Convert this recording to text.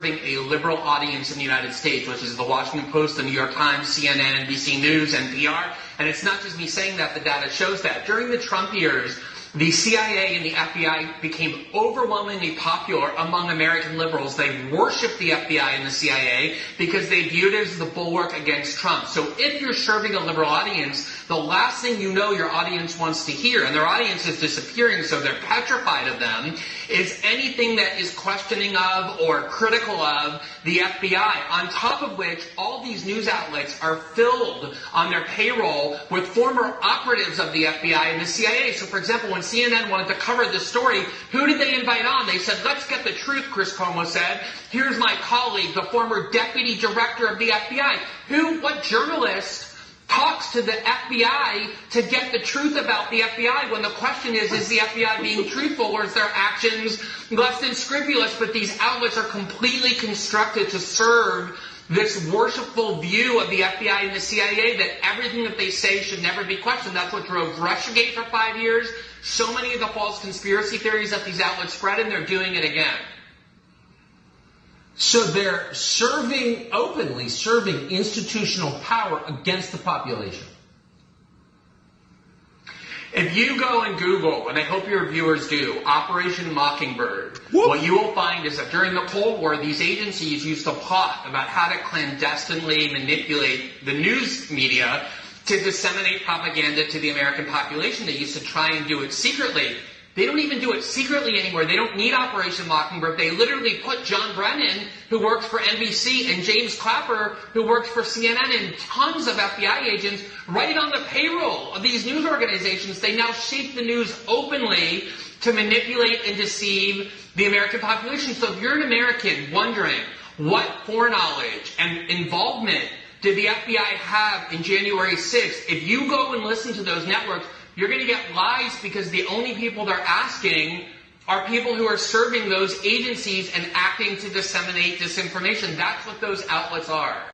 a liberal audience in the United States, which is the Washington Post, the New York Times, CNN, NBC News, NPR. And it's not just me saying that, the data shows that. During the Trump years, the CIA and the FBI became overwhelmingly popular among American liberals. They worshiped the FBI and the CIA because they viewed it as the bulwark against Trump. So if you're serving a liberal audience, the last thing you know your audience wants to hear, and their audience is disappearing, so they're petrified of them, is anything that is questioning of or critical of the FBI. On top of which, all these news outlets are filled on their payroll with former operatives of the FBI and the CIA. So, for example, when CNN wanted to cover this story, who did they invite on? They said, let's get the truth, Chris Cuomo said. Here's my colleague, the former deputy director of the FBI. What journalist talks to the FBI to get the truth about the FBI when the question is the FBI being truthful or is their actions less than scrupulous? But these outlets are completely constructed to serve this worshipful view of the FBI and the CIA that everything that they say should never be questioned. That's what drove Russiagate for 5 years. So many of the false conspiracy theories that these outlets spread, and they're doing it again. So they're openly serving institutional power against the population. If you go and Google, and I hope your viewers do, Operation Mockingbird, what you will find is that during the Cold War, these agencies used to plot about how to clandestinely manipulate the news media to disseminate propaganda to the American population. They used to try and do it secretly. They don't even do it secretly anymore. They don't need Operation Mockingbird. They literally put John Brennan, who works for NBC, and James Clapper, who works for CNN, and tons of FBI agents right on the payroll of these news organizations. They now shape the news openly to manipulate and deceive the American population. So if you're an American wondering what foreknowledge and involvement did the FBI have in January 6th, if you go and listen to those networks, you're going to get lies because the only people they're asking are people who are serving those agencies and acting to disseminate disinformation. That's what those outlets are.